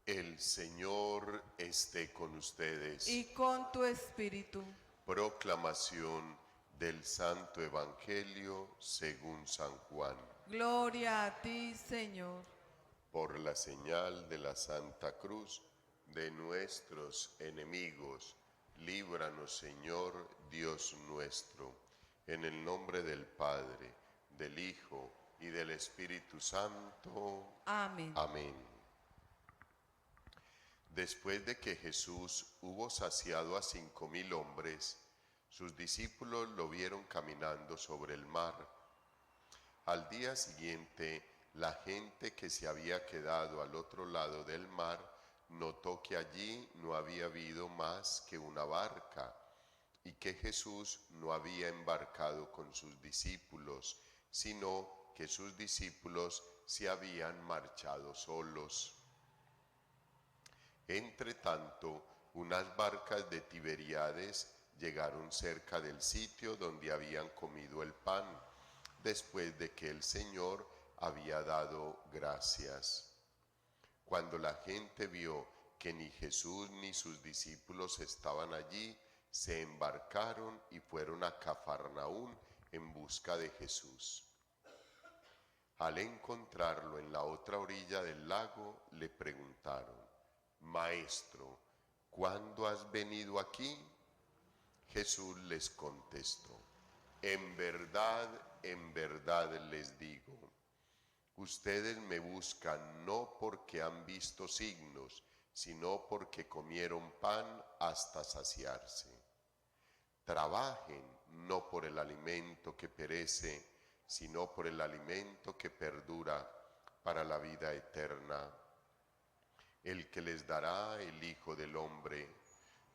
El Señor esté con ustedes. Y con tu espíritu. Proclamación del Santo Evangelio según San Juan. Gloria a ti, Señor. Por la señal de la Santa Cruz de nuestros enemigos, líbranos, Señor, Dios nuestro. En el nombre del Padre, del Hijo y del Espíritu Santo. Amén. Amén. Después de que Jesús hubo saciado a 5.000 hombres, sus discípulos lo vieron caminando sobre el mar. Al día siguiente, la gente que se había quedado al otro lado del mar notó que allí no había habido más que una barca y que Jesús no había embarcado con sus discípulos, sino que sus discípulos se habían marchado solos. Entre tanto, unas barcas de Tiberíades llegaron cerca del sitio donde habían comido el pan, después de que el Señor había dado gracias. Cuando la gente vio que ni Jesús ni sus discípulos estaban allí, se embarcaron y fueron a Cafarnaún en busca de Jesús. Al encontrarlo en la otra orilla del lago, le preguntaron: Maestro, ¿cuándo has venido aquí? Jesús les contestó: en verdad les digo, ustedes me buscan no porque han visto signos, sino porque comieron pan hasta saciarse. Trabajen no por el alimento que perece, sino por el alimento que perdura para la vida eterna, el que les dará el Hijo del Hombre,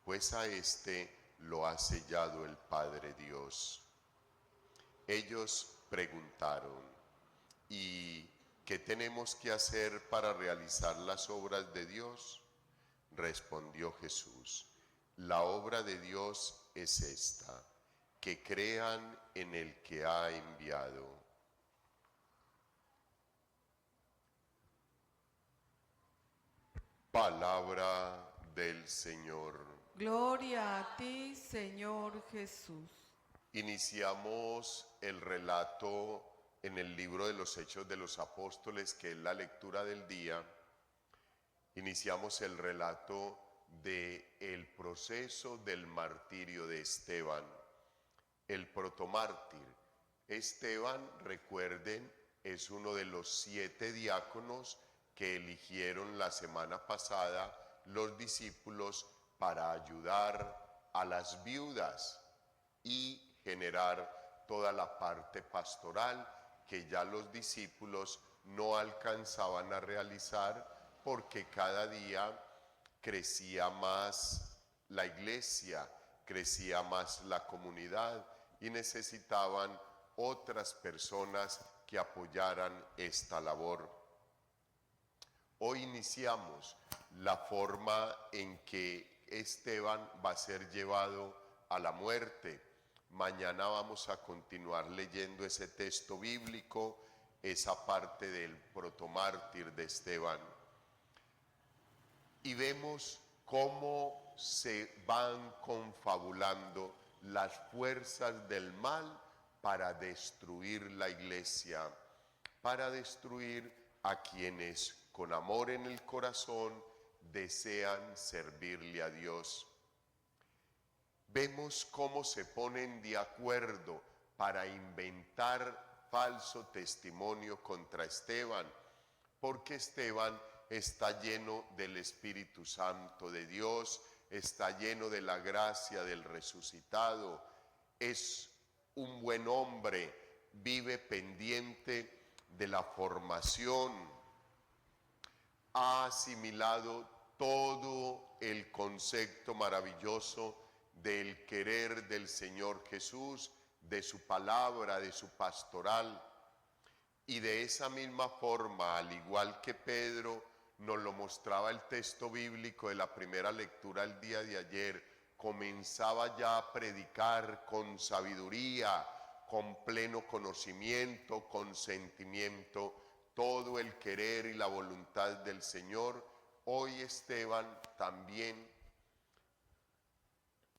pues a éste lo ha sellado el Padre Dios. Ellos preguntaron: ¿y qué tenemos que hacer para realizar las obras de Dios? Respondió Jesús: la obra de Dios es esta, que crean en el que ha enviado. Palabra del Señor. Gloria a ti, Señor Jesús. Iniciamos el relato en el libro de los Hechos de los Apóstoles, que es la lectura del día. Iniciamos el relato del proceso del martirio de Esteban, el protomártir. Esteban, recuerden, es uno de los 7 diáconos que eligieron la semana pasada los discípulos para ayudar a las viudas y generar toda la parte pastoral que ya los discípulos no alcanzaban a realizar porque cada día crecía más la iglesia, crecía más la comunidad y necesitaban otras personas que apoyaran esta labor. Hoy iniciamos la forma en que Esteban va a ser llevado a la muerte. Mañana vamos a continuar leyendo ese texto bíblico, esa parte del protomártir de Esteban. Y vemos cómo se van confabulando las fuerzas del mal para destruir la iglesia, para destruir a quienes con amor en el corazón desean servirle a Dios. Vemos cómo se ponen de acuerdo para inventar falso testimonio contra Esteban, porque Esteban está lleno del Espíritu Santo de Dios, está lleno de la gracia del resucitado, es un buen hombre, vive pendiente de la formación, ha asimilado todo el concepto maravilloso del querer del Señor Jesús, de su palabra, de su pastoral. Y de esa misma forma, al igual que Pedro, nos lo mostraba el texto bíblico de la primera lectura el día de ayer, comenzaba ya a predicar con sabiduría, con pleno conocimiento, con sentimiento, todo el querer y la voluntad del Señor. hoy Esteban también,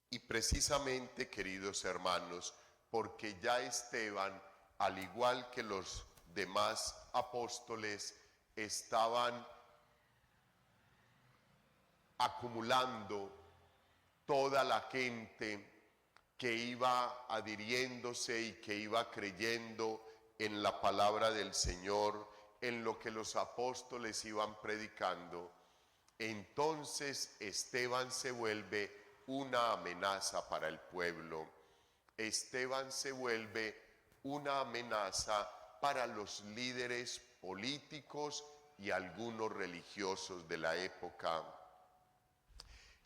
y precisamente, queridos hermanos, porque ya Esteban, al igual que los demás apóstoles, estaban acumulando toda la gente que iba adhiriéndose y que iba creyendo en la palabra del Señor, en lo que los apóstoles iban predicando. Entonces Esteban se vuelve una amenaza para el pueblo. Esteban se vuelve una amenaza para los líderes políticos y algunos religiosos de la época.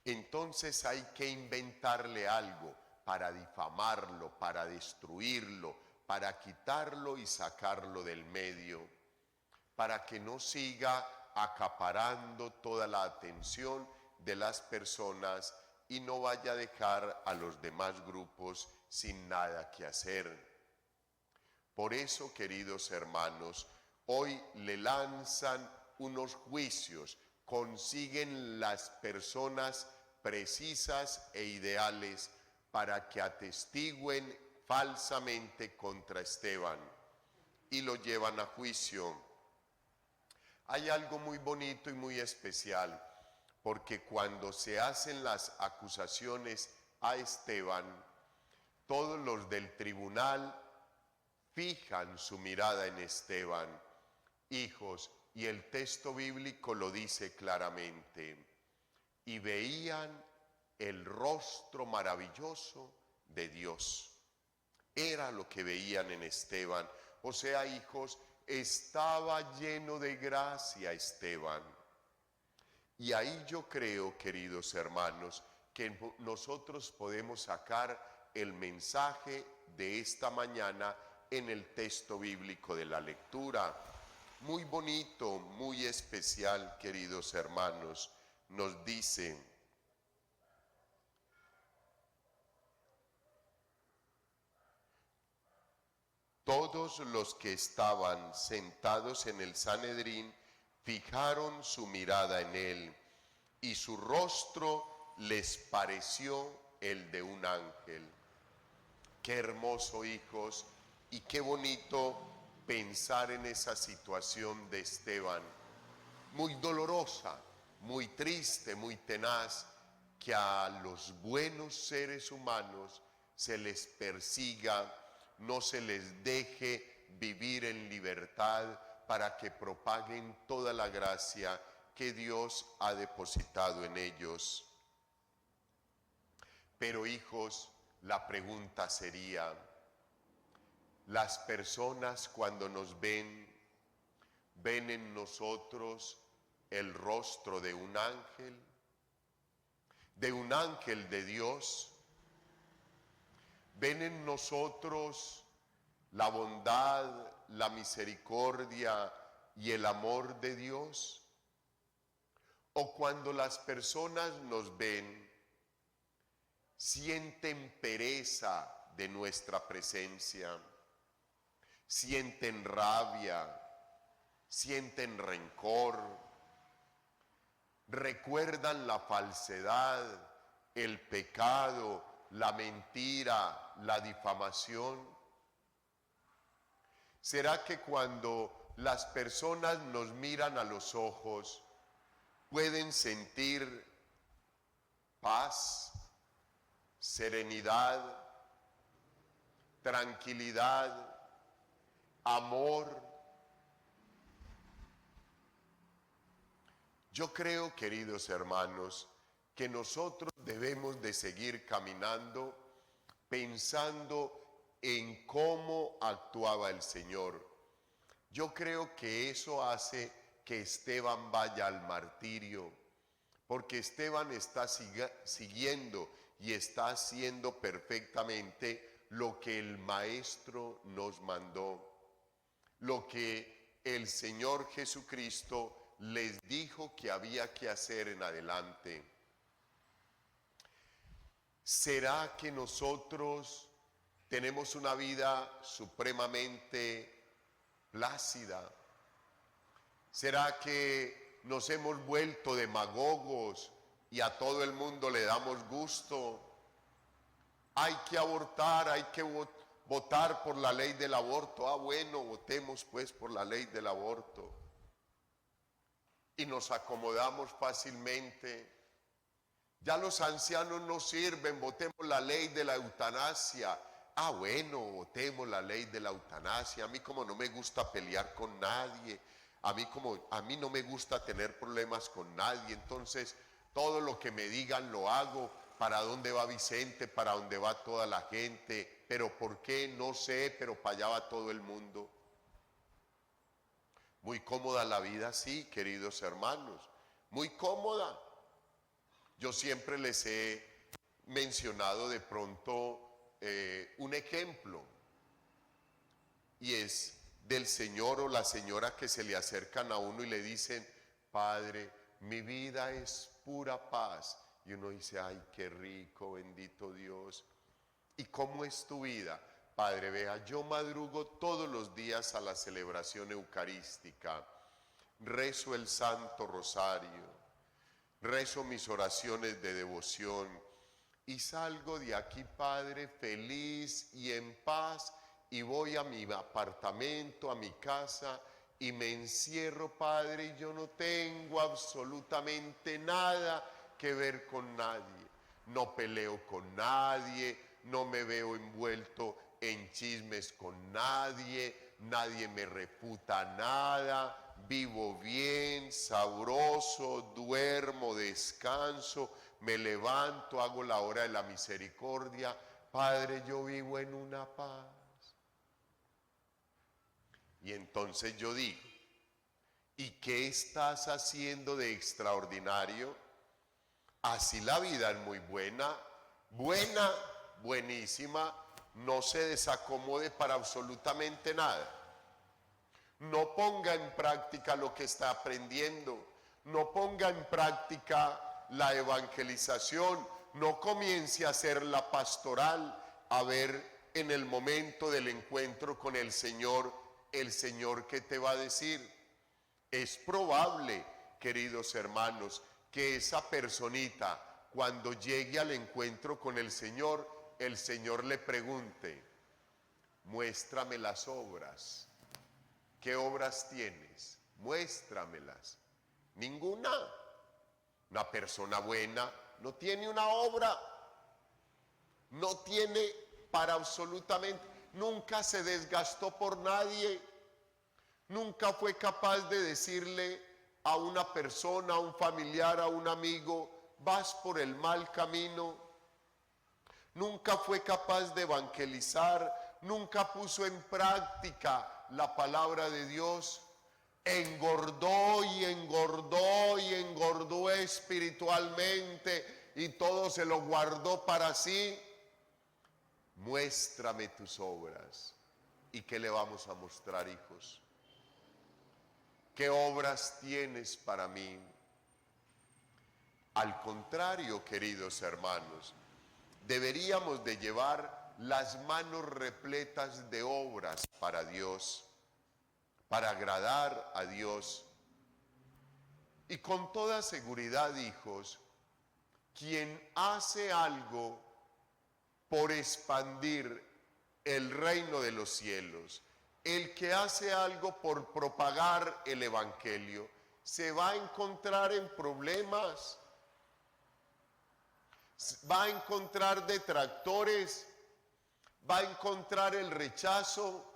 Entonces hay que inventarle algo para difamarlo, para destruirlo, para quitarlo y sacarlo del medio, para que no siga acaparando toda la atención de las personas y no vaya a dejar a los demás grupos sin nada que hacer. Por eso, queridos hermanos, hoy le lanzan unos juicios, consiguen las personas precisas e ideales para que atestiguen falsamente contra Esteban y lo llevan a juicio. Hay algo muy bonito y muy especial, porque cuando se hacen las acusaciones a Esteban, todos los del tribunal fijan su mirada en Esteban, hijos, y el texto bíblico lo dice claramente, y veían el rostro maravilloso de Dios. Era lo que veían en Esteban. O sea, hijos, estaba lleno de gracia Esteban. Y ahí yo creo, queridos hermanos, que nosotros podemos sacar el mensaje de esta mañana en el texto bíblico de la lectura. Muy bonito, muy especial, queridos hermanos. Nos dice: todos los que estaban sentados en el Sanedrín fijaron su mirada en él, y su rostro les pareció el de un ángel. Qué hermoso, hijos, y qué bonito pensar en esa situación de Esteban, muy dolorosa, muy triste, muy tenaz, que a los buenos seres humanos se les persiga, no se les deje vivir en libertad para que propaguen toda la gracia que Dios ha depositado en ellos. Pero, hijos, la pregunta sería: las personas cuando nos ven, ¿ven en nosotros el rostro de un ángel de Dios? ¿Ven en nosotros la bondad, la misericordia y el amor de Dios? ¿O cuando las personas nos ven, sienten pereza de nuestra presencia, sienten rabia, sienten rencor, recuerdan la falsedad, el pecado, la mentira, la difamación? ¿Será que cuando las personas nos miran a los ojos pueden sentir paz, serenidad, tranquilidad, amor? Yo creo, queridos hermanos, que nosotros debemos de seguir caminando pensando en cómo actuaba el Señor. Yo creo que eso hace que Esteban vaya al martirio, porque Esteban está siguiendo y está haciendo perfectamente lo que el Maestro nos mandó, lo que el Señor Jesucristo les dijo que había que hacer en adelante. ¿Será que nosotros tenemos una vida supremamente plácida? ¿Será que nos hemos vuelto demagogos y a todo el mundo le damos gusto. Hay que abortar, hay que votar por la ley del aborto. Ah, bueno, votemos pues por la ley del aborto. Y nos acomodamos fácilmente. Ya los ancianos no sirven, votemos la ley de la eutanasia. Ah, bueno, votemos la ley de la eutanasia. A mí como no me gusta pelear con nadie, a mí no me gusta tener problemas con nadie, entonces todo lo que me digan lo hago. ¿Para dónde va Vicente? ¿Para dónde va toda la gente? ¿Pero por qué? No sé, pero para allá va todo el mundo. Muy cómoda la vida, sí, queridos hermanos, muy cómoda. Yo siempre les he mencionado de pronto un ejemplo, y es del señor o la señora que se le acercan a uno y le dicen: Padre, mi vida es pura paz. Y uno dice: ay, qué rico, bendito Dios. ¿Y cómo es tu vida? Padre, vea, yo madrugo todos los días a la celebración eucarística, rezo el Santo Rosario, rezo mis oraciones de devoción y salgo de aquí, Padre, feliz y en paz, y voy a mi apartamento, a mi casa, y me encierro, Padre, y yo no tengo absolutamente nada que ver con nadie. No peleo con nadie, no me veo envuelto en chismes con nadie, nadie me reputa nada, vivo bien, sabroso, duermo, descanso, me levanto, hago la hora de la misericordia. Padre, yo vivo en una paz. Y entonces yo digo: ¿y qué estás haciendo de extraordinario? Así la vida es muy buena, buenísima, no se desacomode para absolutamente nada. No ponga en práctica lo que está aprendiendo, no ponga en práctica la evangelización, no comience a hacer la pastoral, a ver en el momento del encuentro con el Señor ¿qué te va a decir? Es probable, queridos hermanos, que esa personita, cuando llegue al encuentro con el Señor le pregunte: muéstrame las obras. ¿Qué obras tienes? Muéstramelas. Ninguna. Una persona buena no tiene una obra, no tiene para absolutamente, nunca se desgastó por nadie, nunca fue capaz de decirle a una persona, a un familiar, a un amigo: vas por el mal camino. Nunca fue capaz de evangelizar, nunca puso en práctica la palabra de Dios. Engordó y engordó y engordó espiritualmente y todo se lo guardó para sí. Muéstrame tus obras. ¿Y qué le vamos a mostrar, hijos? ¿Qué obras tienes para mí? Al contrario, queridos hermanos, deberíamos de llevar las manos repletas de obras para Dios, para agradar a Dios. Y con toda seguridad, hijos, quien hace algo por expandir el reino de los cielos, el que hace algo por propagar el evangelio, se va a encontrar en problemas, va a encontrar detractores, va a encontrar el rechazo.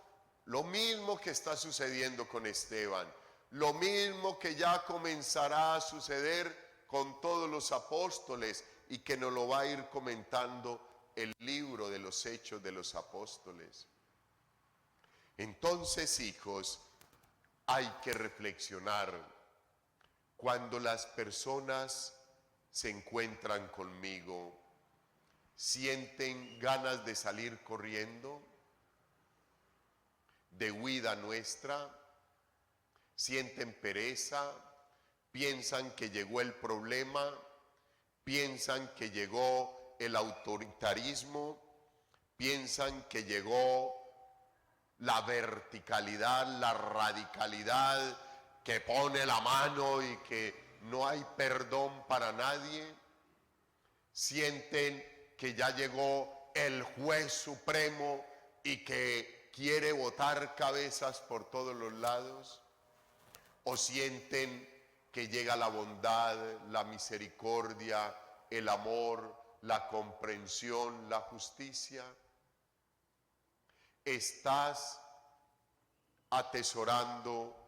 Lo mismo que está sucediendo con Esteban, lo mismo que ya comenzará a suceder con todos los apóstoles y que nos lo va a ir comentando el libro de los Hechos de los Apóstoles. Entonces, hijos, hay que reflexionar. Cuando las personas se encuentran conmigo, ¿sienten ganas de salir corriendo? ¿De huida nuestra? ¿Sienten pereza? ¿Piensan que llegó el problema? ¿Piensan que llegó el autoritarismo? ¿Piensan que llegó la verticalidad, la radicalidad, que pone la mano y que no hay perdón para nadie. Sienten que ya llegó el juez supremo y que quiere botar cabezas por todos los lados. O sienten que llega la bondad, la misericordia, el amor, la comprensión, la justicia. Estás atesorando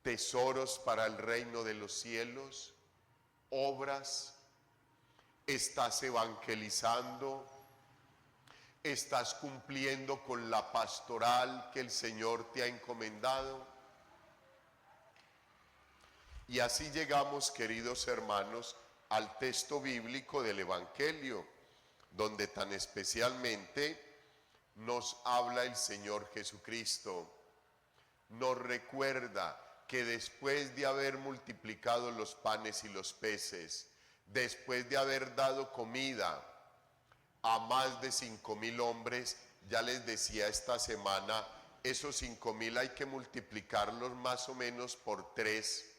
tesoros para el reino de los cielos, obras, estás evangelizando, estás cumpliendo con la pastoral que el Señor te ha encomendado. Y así llegamos, queridos hermanos, al texto bíblico del Evangelio, donde tan especialmente nos habla el Señor Jesucristo. Nos recuerda que después de haber multiplicado los panes y los peces, después de haber dado comida a más de 5,000 hombres, ya les decía esta semana, esos 5,000 hay que multiplicarlos más o menos por 3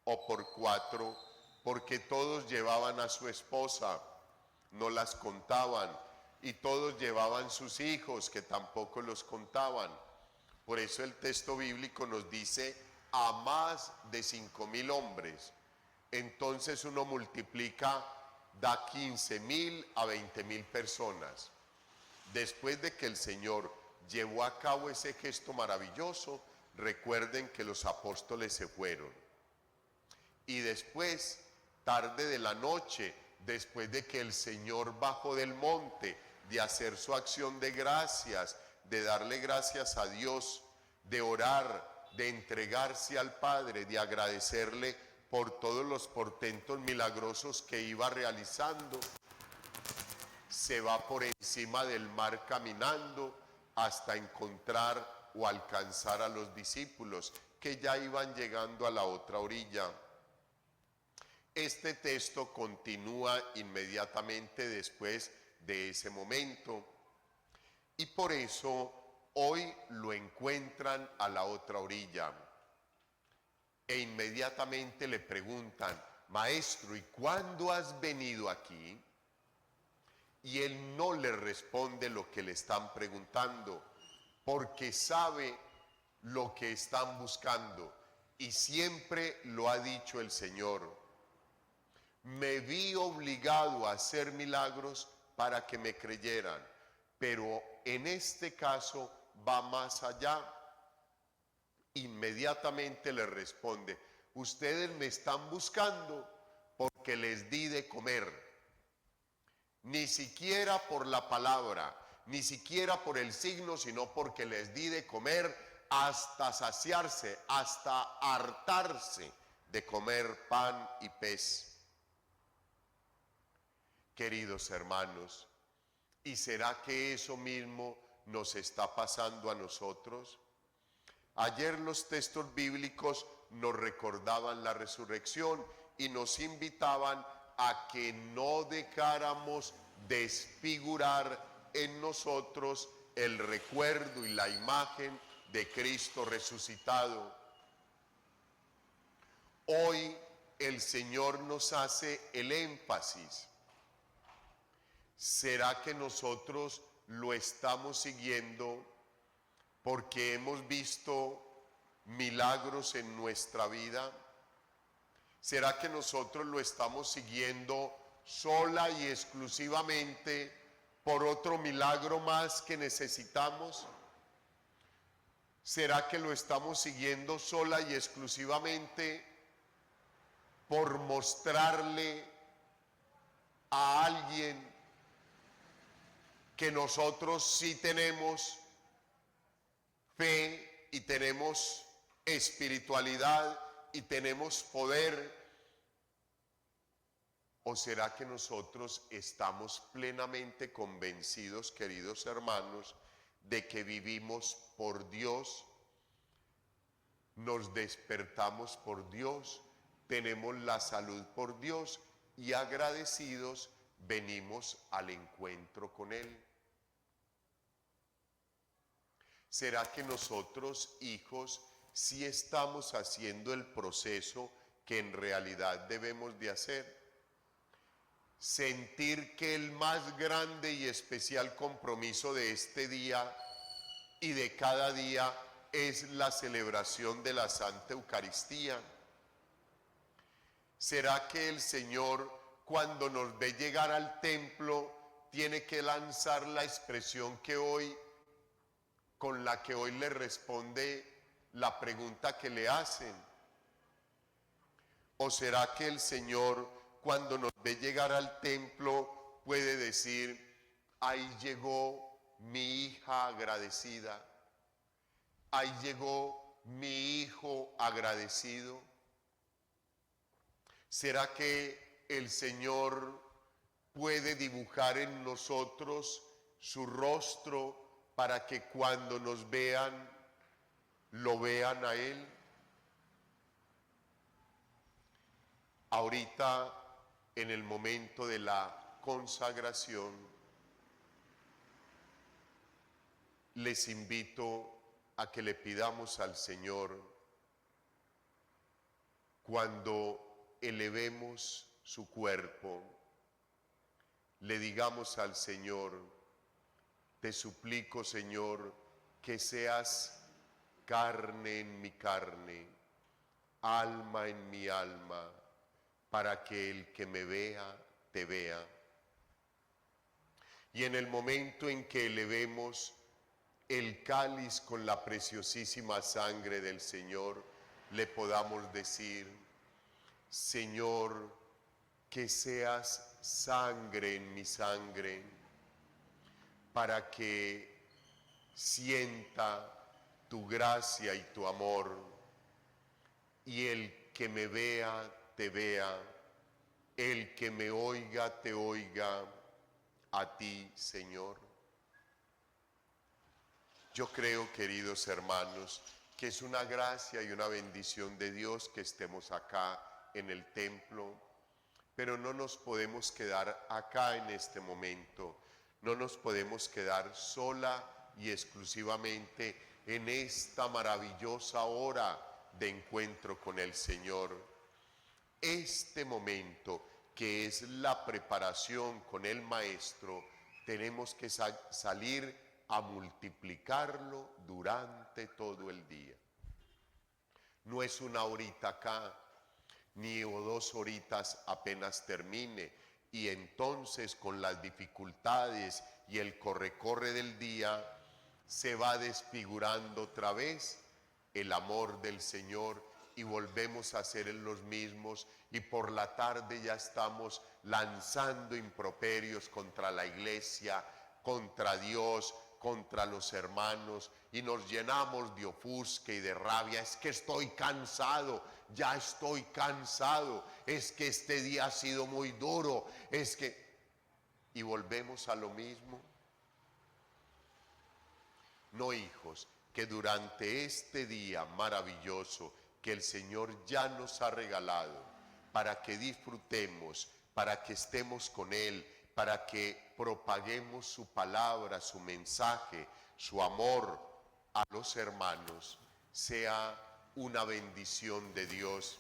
o por 4, porque todos llevaban a su esposa, no las contaban, y todos llevaban sus hijos, que tampoco los contaban. Por eso el texto bíblico nos dice a más de 5,000 hombres. Entonces uno multiplica, da 15,000 a 20,000 personas. Después de que el Señor llevó a cabo ese gesto maravilloso, recuerden que los apóstoles se fueron. Y después, tarde de la noche, después de que el Señor bajó del monte, de hacer su acción de gracias, de darle gracias a Dios, de orar, de entregarse al Padre, de agradecerle por todos los portentos milagrosos que iba realizando, se va por encima del mar caminando hasta encontrar o alcanzar a los discípulos que ya iban llegando a la otra orilla. Este texto continúa inmediatamente después de ese momento. Y por eso hoy lo encuentran a la otra orilla. E inmediatamente le preguntan, maestro, ¿y cuándo has venido aquí? Y él no le responde lo que le están preguntando, porque sabe lo que están buscando. Y siempre lo ha dicho el Señor. Me vi obligado a hacer milagros para que me creyeran, pero en este caso va más allá. Inmediatamente le responde, ustedes me están buscando porque les di de comer, ni siquiera por la palabra, ni siquiera por el signo, sino porque les di de comer hasta saciarse, hasta hartarse de comer pan y pez. Queridos hermanos, ¿y será que eso mismo nos está pasando a nosotros? Ayer los textos bíblicos nos recordaban la resurrección y nos invitaban a que no dejáramos desfigurar en nosotros el recuerdo y la imagen de Cristo resucitado. Hoy el Señor nos hace el énfasis. ¿Será que nosotros lo estamos siguiendo porque hemos visto milagros en nuestra vida? ¿Será que nosotros lo estamos siguiendo sola y exclusivamente por otro milagro más que necesitamos? ¿Será que lo estamos siguiendo sola y exclusivamente por mostrarle a alguien que nosotros sí tenemos fe y tenemos espiritualidad y tenemos poder? ¿O será que nosotros estamos plenamente convencidos, queridos hermanos, de que vivimos por Dios, nos despertamos por Dios, tenemos la salud por Dios y agradecidos venimos al encuentro con Él? ¿Será que nosotros, hijos, si estamos haciendo el proceso que en realidad debemos de hacer. Sentir que el más grande y especial compromiso de este día y de cada día es la celebración de la Santa Eucaristía. ¿Será que el Señor, cuando nos ve llegar al templo, tiene que lanzar la expresión con la que hoy le responde la pregunta que le hacen? ¿O será que el Señor, cuando nos ve llegar al templo, puede decir: ahí llegó mi hija agradecida, ahí llegó mi hijo agradecido? ¿Será que el Señor puede dibujar en nosotros su rostro para que cuando nos vean, lo vean a Él? Ahorita, en el momento de la consagración, les invito a que le pidamos al Señor, cuando elevemos su cuerpo, le digamos al Señor: te suplico, Señor, que seas carne en mi carne, alma en mi alma, para que el que me vea, te vea. Y en el momento en que elevemos el cáliz con la preciosísima sangre del Señor, le podamos decir: Señor, que seas sangre en mi sangre, para que sienta tu gracia y tu amor, y el que me vea, te vea, el que me oiga, te oiga, a ti, Señor. Yo creo, queridos hermanos, que es una gracia y una bendición de Dios que estemos acá en el templo, pero no nos podemos quedar acá en este momento, no nos podemos quedar sola y exclusivamente en esta maravillosa hora de encuentro con el Señor. Este momento, que es la preparación con el Maestro, tenemos que salir a multiplicarlo durante todo el día. No es una horita acá, ni o 2 horitas apenas termine, y entonces con las dificultades y el corre-corre del día se va desfigurando otra vez el amor del Señor y volvemos a ser los mismos, y por la tarde ya estamos lanzando improperios contra la iglesia, contra Dios, contra los hermanos, y nos llenamos de ofusque y de rabia. Es que estoy cansado, ya estoy cansado, es que este día ha sido muy duro, es que... y volvemos a lo mismo. No, hijos, que durante este día maravilloso que el Señor ya nos ha regalado, para que disfrutemos, para que estemos con Él, para que propaguemos su palabra, su mensaje, su amor a los hermanos, sea una bendición de Dios,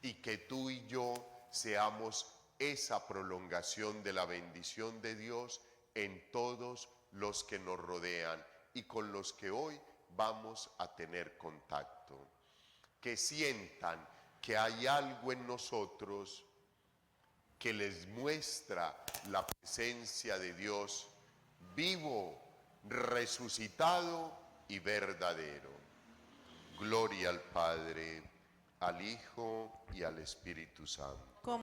y que tú y yo seamos esa prolongación de la bendición de Dios en todos los que nos rodean y con los que hoy vamos a tener contacto. Que sientan que hay algo en nosotros que les muestra la presencia de Dios vivo, resucitado y verdadero. Gloria al Padre, al Hijo y al Espíritu Santo.